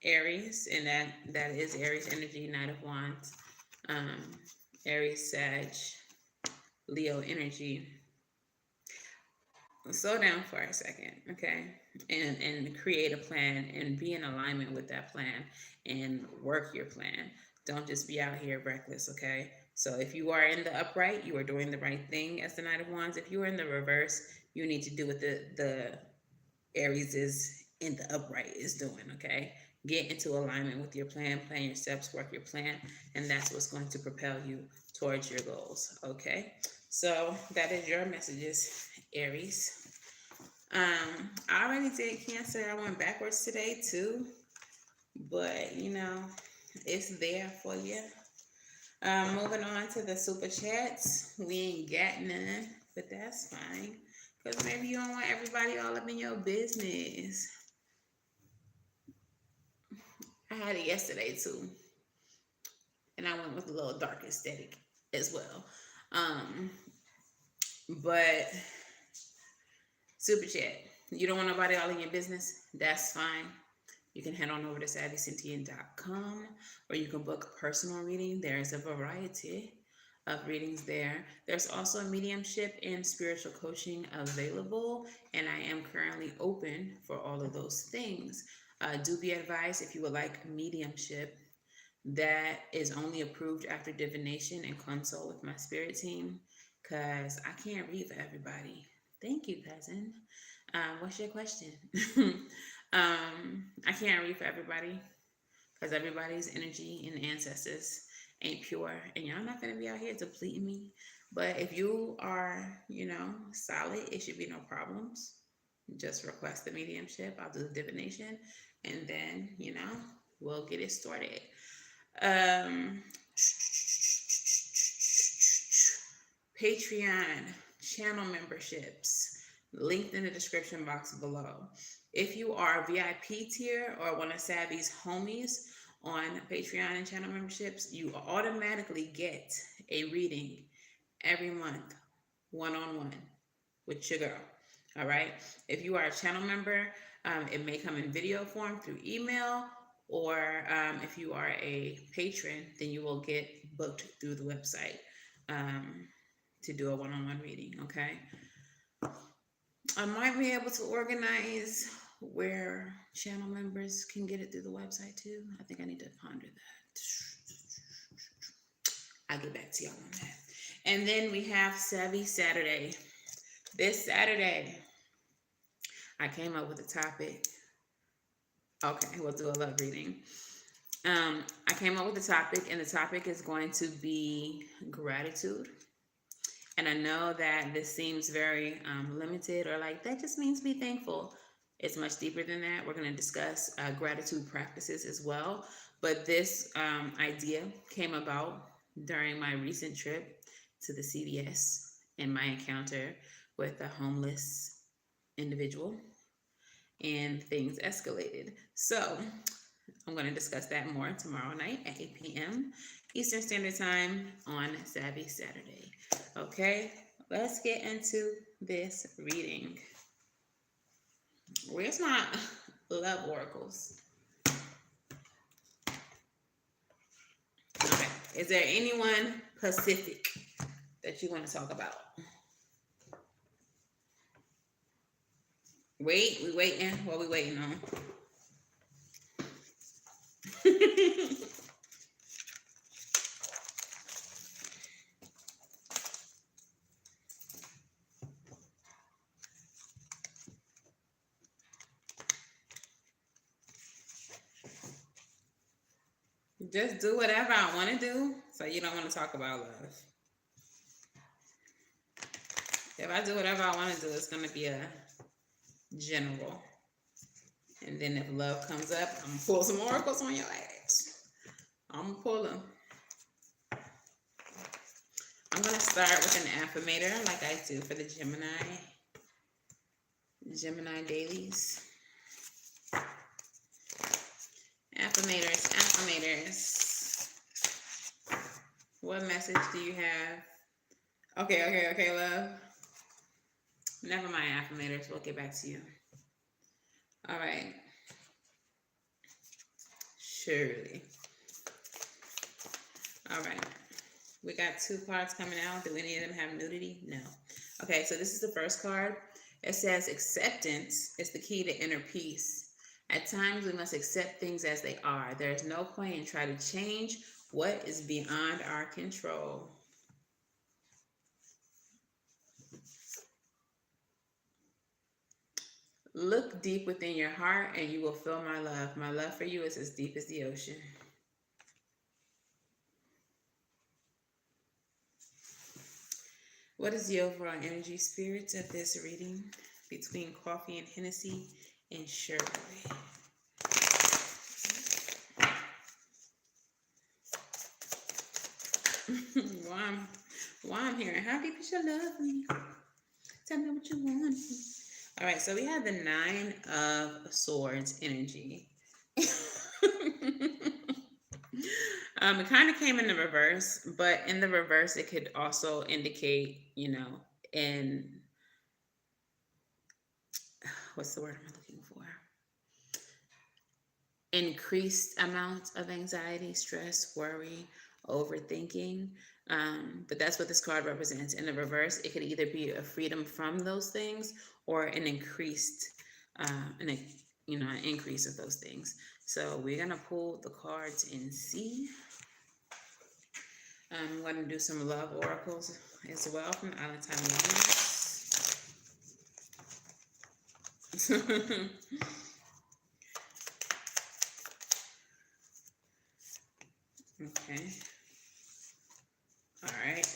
Aries, and that is Aries energy, Knight of Wands, Aries, Sag, Leo energy. Slow down for a second, okay? And create a plan and be in alignment with that plan and work your plan. Don't just be out here reckless, okay? So if you are in the upright, you are doing the right thing as the Knight of Wands. If you are in the reverse, you need to do what the Aries is in the upright is doing, okay? Get into alignment with your plan your steps, work your plan, and that's what's going to propel you towards your goals, okay? So that is your messages, Aries. I already did Cancer. I went backwards today too, but it's there for you. Moving on to the super chats. We ain't got none, but that's fine. Because maybe you don't want everybody all up in your business. I had it yesterday too. And I went with a little dark aesthetic as well. But super chat. You don't want nobody all in your business? That's fine. You can head on over to SavySentient.com, or you can book a personal reading. There's a variety of readings there. There's also mediumship and spiritual coaching available, and I am currently open for all of those things. Do be advised, if you would like mediumship, that is only approved after divination and consult with my spirit team, because I can't read for everybody. Thank you, cousin. What's your question? I can't read for everybody because everybody's energy and ancestors ain't pure, and y'all not gonna be out here depleting me. But if you are, solid, it should be no problems. Just request the mediumship. I'll do the divination, and then, we'll get it started. Um, Patreon channel memberships linked in the description box below. If you are VIP tier or one of Savy's homies on Patreon and channel memberships, you automatically get a reading every month, one-on-one with your girl. All right. If you are a channel member, it may come in video form through email, or if you are a patron, then you will get booked through the website to do a one-on-one reading. Okay. I might be able to organize where channel members can get it through the website too. I think I need to ponder that. I'll get back to y'all on that. And then we have Savy Saturday. This Saturday, I came up with a topic. Okay, we'll do a love reading. I came up with a topic, and the topic is going to be gratitude. And I know that this seems very limited, or like that just means be thankful. It's much deeper than that. We're going to discuss gratitude practices as well. But this idea came about during my recent trip to the CVS and my encounter with a homeless individual, and things escalated. So I'm going to discuss that more tomorrow night at 8 p.m. Eastern Standard Time on Savy Saturday. Okay, let's get into this reading. Where's my love oracles? Okay, is there anyone Pacific that you want to talk about? Wait, we waiting. What we waiting on? Just do whatever I want to do, so you don't want to talk about love. If I do whatever I want to do, it's going to be a general. And then if love comes up, I'm going to pull some oracles on your ass. I'm going to pull them. I'm going to start with an affirmator like I do for the Gemini dailies. Affirmators. What message do you have? Okay, love. Never mind, affirmators. We'll get back to you. All right. Surely. All right. We got 2 cards coming out. Do any of them have nudity? No. Okay, so this is the first card. It says acceptance is the key to inner peace. At times, we must accept things as they are. There is no point in trying to change what is beyond our control. Look deep within your heart and you will feel my love. My love for you is as deep as the ocean. What is the overall energy spirit of this reading between coffee and Hennessy and Shirley? Why I'm hearing, how deep is your love for me? Tell me what you want. All right, so we have the 9 of Swords energy. It kind of came in the reverse, but in the reverse, it could also indicate, in what's the word I'm looking for? Increased amounts of anxiety, stress, worry, overthinking. But that's what this card represents. In the reverse, it could either be a freedom from those things or an increased, an increase of those things. So we're gonna pull the cards and see. I'm going to do some love oracles as well from Untitled Chapter. Okay. All right.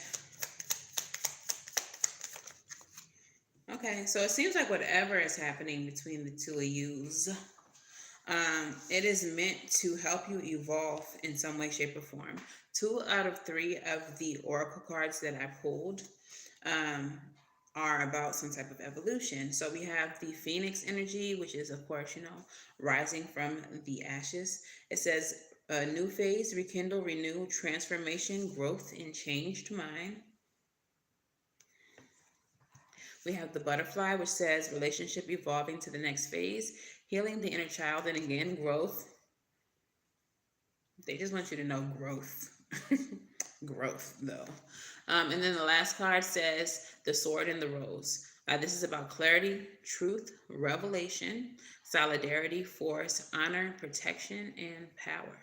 Okay, so it seems like whatever is happening between the two of yous, It is meant to help you evolve in some way, shape, or form. 2 out of 3 of the oracle cards that I pulled um, are about some type of evolution. So we have the Phoenix energy, which is, of course, rising from the ashes. It says a new phase, rekindle, renew, transformation, growth, and changed mind. We have the butterfly, which says relationship evolving to the next phase, healing the inner child, and again, growth. They just want you to know growth. Growth, though. And then the last card says the sword and the rose. This is about clarity, truth, revelation, solidarity, force, honor, protection, and power.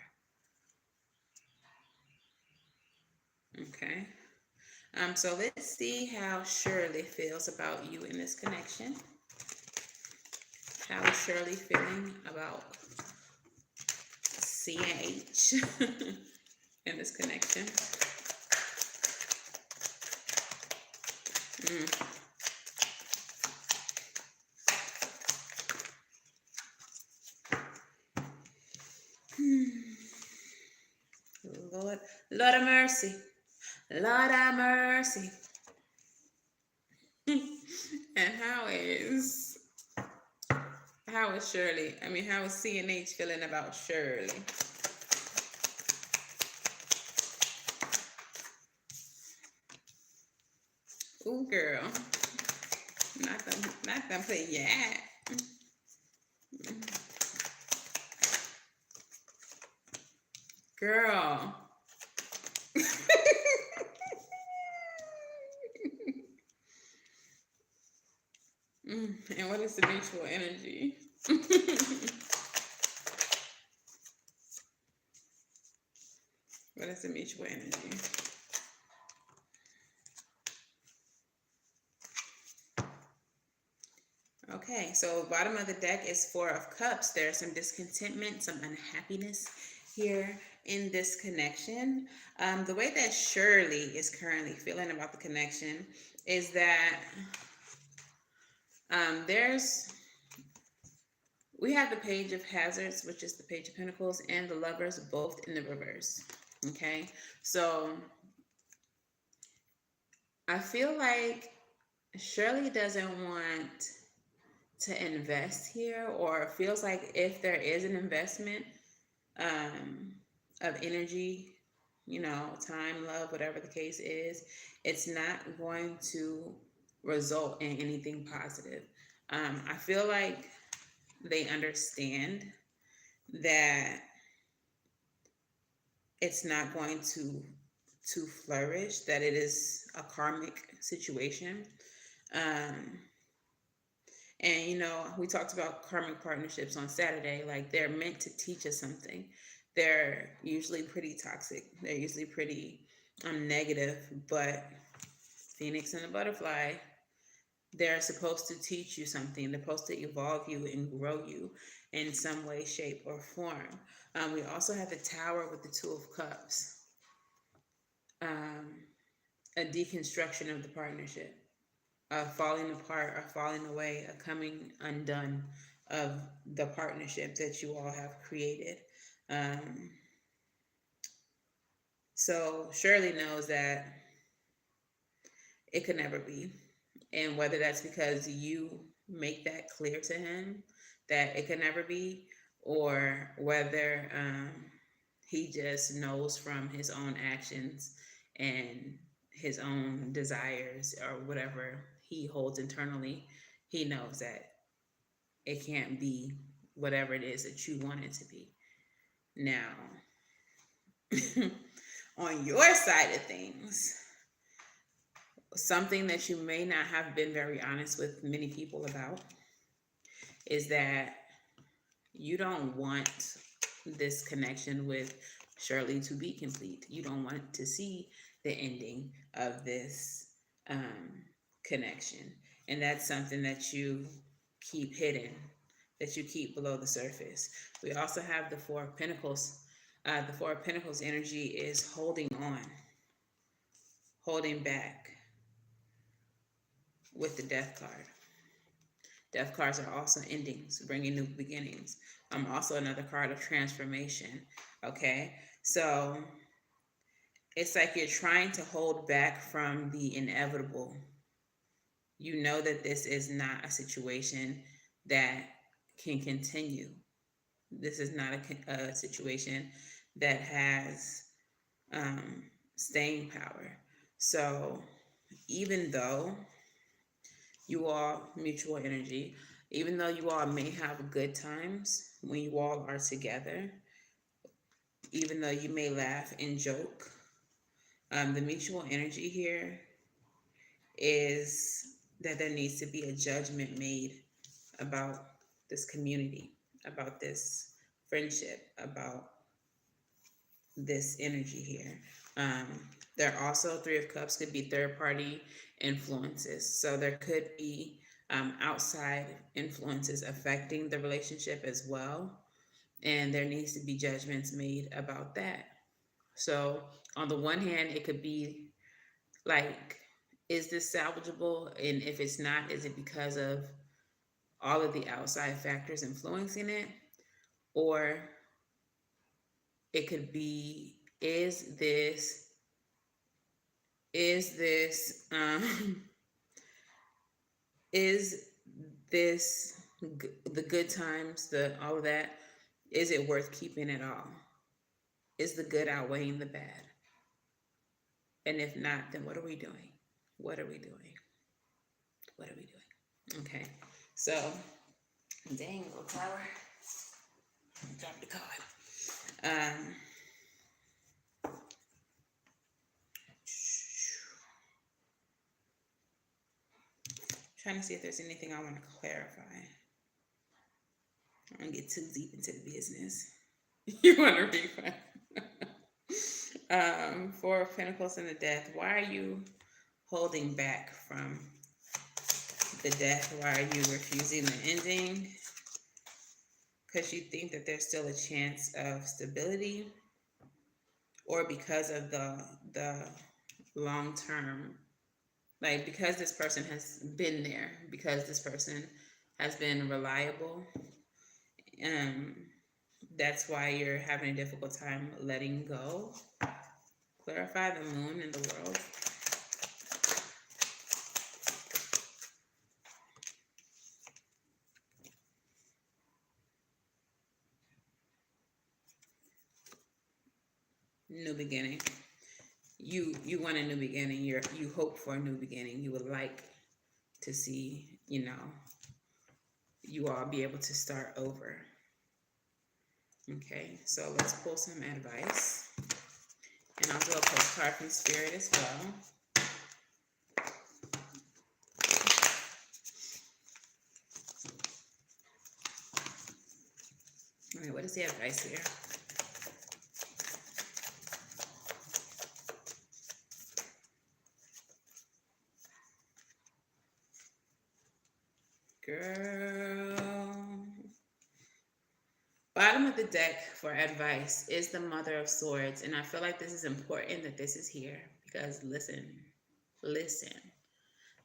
Okay. So let's see how Shirley feels about you in this connection. How is Shirley feeling about C and H in this connection? Lord of mercy. Lord of mercy. And how is Shirley? How is C&H feeling about Shirley? Ooh, girl. Not gonna put yet. Girl. And what is the mutual energy? What is the mutual energy? Okay, so bottom of the deck is 4 of Cups. There's some discontentment, some unhappiness here in this connection. The way that Shirley is currently feeling about the connection is that we have the Page of Hazards, which is the Page of Pentacles, and the Lovers, both in the reverse. Okay, so I feel like Shirley doesn't want to invest here, or feels like if there is an investment of energy, time, love, whatever the case is, it's not going to result in anything positive. I feel like they understand that it's not going to flourish, that it is a karmic situation. And we talked about karmic partnerships on Saturday. Like, they're meant to teach us something. They're usually pretty toxic. They're usually pretty negative. But Phoenix and the butterfly, they're supposed to teach you something. They're supposed to evolve you and grow you in some way, shape, or form. We also have the Tower with the 2 of Cups. A deconstruction of the partnership. A falling apart, or falling away, a coming undone of the partnership that you all have created. So Shirley knows that it could never be. And whether that's because you make that clear to him that it could never be, or whether he just knows from his own actions and his own desires, or whatever he holds internally, he knows that it can't be whatever it is that you want it to be. Now, on your side of things, something that you may not have been very honest with many people about is that you don't want this connection with Shirley to be complete. You don't want to see the ending of this connection. And that's something that you keep hidden, that you keep below the surface. We also have the 4 of Pentacles. The 4 of Pentacles energy is holding on, holding back, with the Death card. Death cards are also endings, bringing new beginnings. Also another card of transformation. Okay, so it's like you're trying to hold back from the inevitable. You know that this is not a situation that can continue. This is not a situation that has staying power. So even though you all mutual energy, even though you all may have good times when you all are together, even though you may laugh and joke, the mutual energy here is that there needs to be a judgment made about this community, about this friendship, about this energy here. There are also Three of Cups could be third party influences. So there could be outside influences affecting the relationship as well. And there needs to be judgments made about that. So on the one hand, it could be like, is this salvageable? And if it's not, is it because of all of the outside factors influencing it? Or it could be, is this is this the good times, the all of that, is it worth keeping at all? Is the good outweighing the bad? And if not, then what are we doing? What are we doing? What are we doing? Okay, so dang, little tower, drop the card. Trying to see if there's anything I want to clarify. I don't get too deep into the business. You want to refund? Four of Pentacles and the Death. Why are you holding back from the death? Why are you refusing the ending? Because you think that there's still a chance of stability, or because of the long term, like because this person has been there, because this person has been reliable. That's why you're having a difficult time letting go. Clarify the moon and the world. New beginning. You want a new beginning. You hope for a new beginning. You would like to see, you all be able to start over. Okay, so let's pull some advice. And I'll do a postcard from Spirit as well. All right, what is the advice here? Girl. Bottom of the deck for advice is the Mother of Swords. And I feel like this is important that this is here because listen.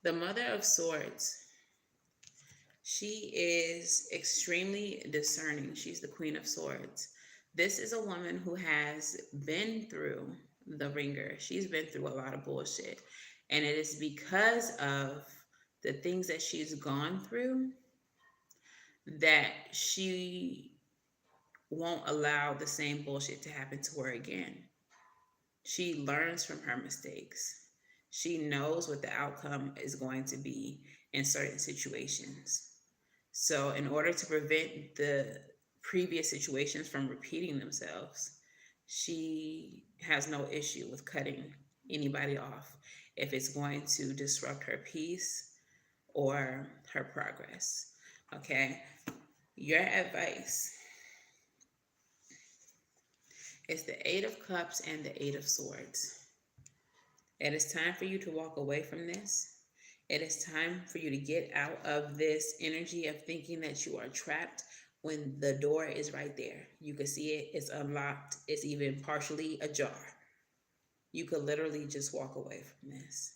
The Mother of Swords, she is extremely discerning. She's the Queen of Swords. This is a woman who has been through the ringer. She's been through a lot of bullshit. And it is because of the things that she's gone through that she won't allow the same bullshit to happen to her again. She learns from her mistakes. She knows what the outcome is going to be in certain situations. So in order to prevent the previous situations from repeating themselves, she has no issue with cutting anybody off if it's going to disrupt her peace or her progress. Okay? Your advice is the Eight of Cups and the Eight of Swords. It is time for you to walk away from this. It is time for you to get out of this energy of thinking that you are trapped when the door is right there. You can see it, it's unlocked, it's even partially ajar. You could literally just walk away from this.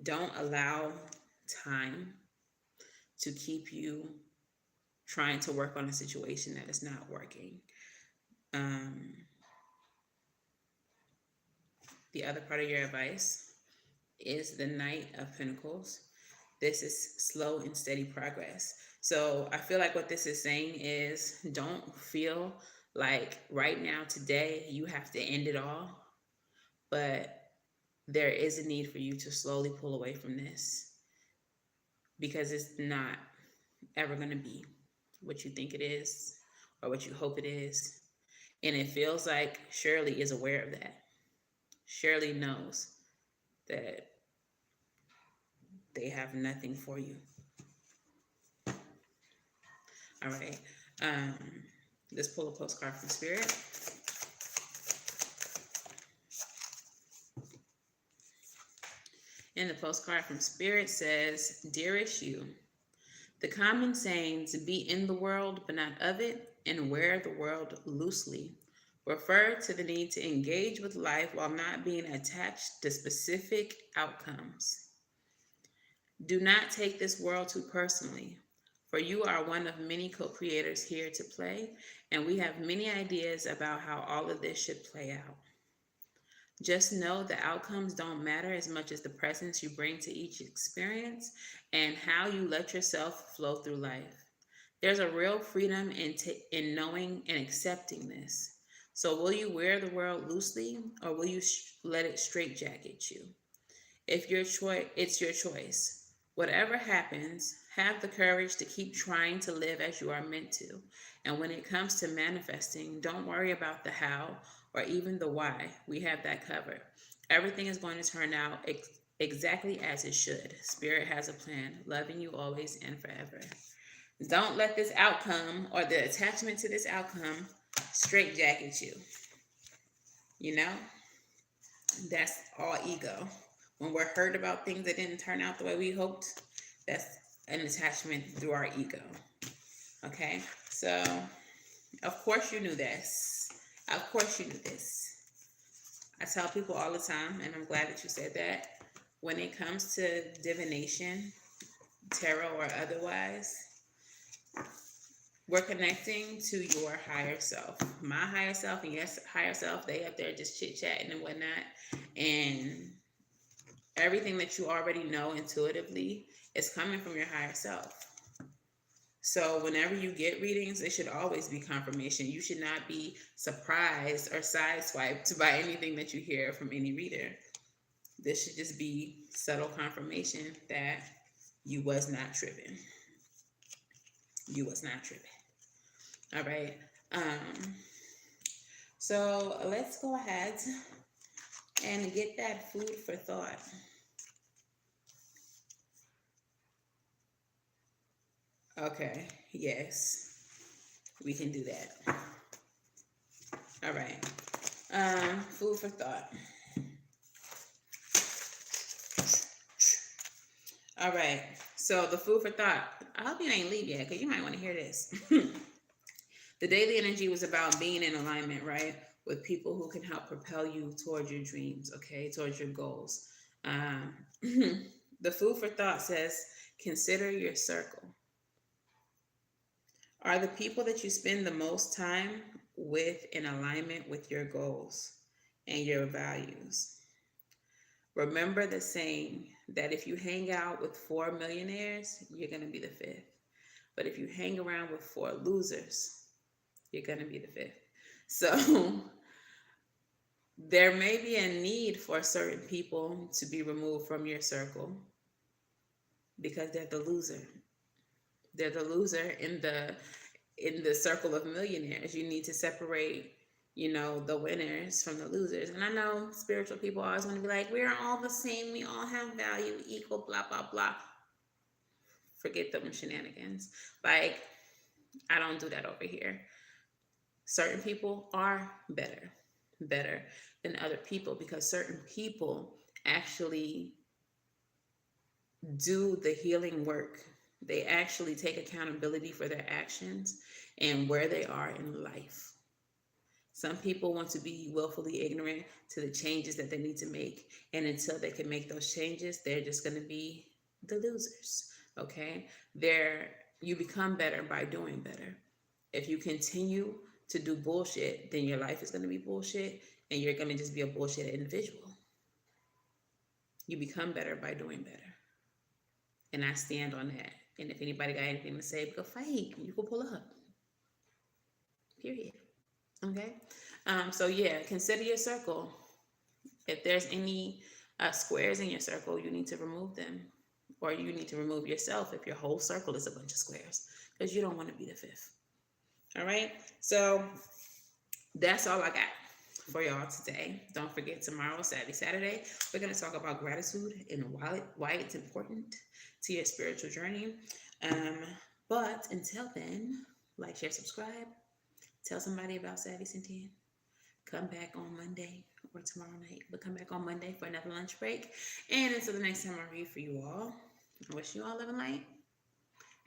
Don't allow time to keep you trying to work on a situation that is not working. The other part of your advice is the Knight of Pentacles. This is slow and steady progress. So I feel like what this is saying is, don't feel like right now, today, you have to end it all. But there is a need for you to slowly pull away from this, because it's not ever going to be what you think it is or what you hope it is. And it feels like Shirley is aware of that. Shirley knows that they have nothing for you. All right. Let's pull a postcard from Spirit. And the postcard from Spirit says, Dearest you, the common sayings, be in the world but not of it, and wear the world loosely, refer to the need to engage with life while not being attached to specific outcomes. Do not take this world too personally, for you are one of many co-creators here to play, and we have many ideas about how all of this should play out. Just know the outcomes don't matter as much as the presence you bring to each experience and how you let yourself flow through life. There's a real freedom in knowing and accepting this. So will you wear the world loosely, or will you let it straitjacket you? It's your choice. Whatever happens, have the courage to keep trying to live as you are meant to. And when it comes to manifesting, don't worry about the how or even the why. We have that covered. Everything is going to turn out exactly as it should. Spirit has a plan, loving you always and forever. Don't let this outcome or the attachment to this outcome straitjacket you. You know, that's all ego. When we're hurt about things that didn't turn out the way we hoped, that's an attachment through our ego. Okay, so of course you knew this. Of course you knew this. I tell people all the time, and I'm glad that you said that, when it comes to divination, tarot or otherwise, we're connecting to your higher self. My higher self and your higher self, they up there just chit-chatting and whatnot. And everything that you already know intuitively is coming from your higher self. So whenever you get readings, it should always be confirmation. You should not be surprised or sideswiped by anything that you hear from any reader. This should just be subtle confirmation that you was not tripping. You was not tripping. All right. So let's go ahead and get that food for thought. Okay, yes, we can do that. All right, food for thought. All right, so the food for thought, I hope you ain't leave yet, because you might want to hear this. The daily energy was about being in alignment, right, with people who can help propel you towards your dreams, okay, towards your goals. The food for thought says, consider your circle. Are the people that you spend the most time with in alignment with your goals and your values? Remember the saying that if you hang out with 4 millionaires, you're going to be the 5th. But if you hang around with 4 losers, you're going to be the 5th. So there may be a need for certain people to be removed from your circle because they're the loser. They're the loser in the circle of millionaires. You need to separate, the winners from the losers. And I know spiritual people always want to be like, we're all the same. We all have value, equal, blah, blah, blah. Forget them shenanigans. Like, I don't do that over here. Certain people are better than other people because certain people actually do the healing work. They actually take accountability for their actions and where they are in life. Some people want to be willfully ignorant to the changes that they need to make. And until they can make those changes, they're just going to be the losers. Okay? You become better by doing better. If you continue to do bullshit, then your life is going to be bullshit and you're going to just be a bullshit individual. You become better by doing better. And I stand on that. And if anybody got anything to say, go fight. You can pull up. Period. Okay? So yeah, consider your circle. If there's any squares in your circle, you need to remove them. Or you need to remove yourself if your whole circle is a bunch of squares. Because you don't want to be the fifth. All right? So that's all I got for y'all today. Don't forget, tomorrow, Savvy Saturday, we're going to talk about gratitude and why it's important to your spiritual journey. But until then, like, share, subscribe. Tell somebody about Savy Sentient. Come back on Monday or tomorrow night. But come back on Monday for another lunch break. And until the next time I read for you all, I wish you all love and light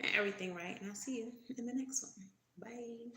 and everything right. And I'll see you in the next one. Bye.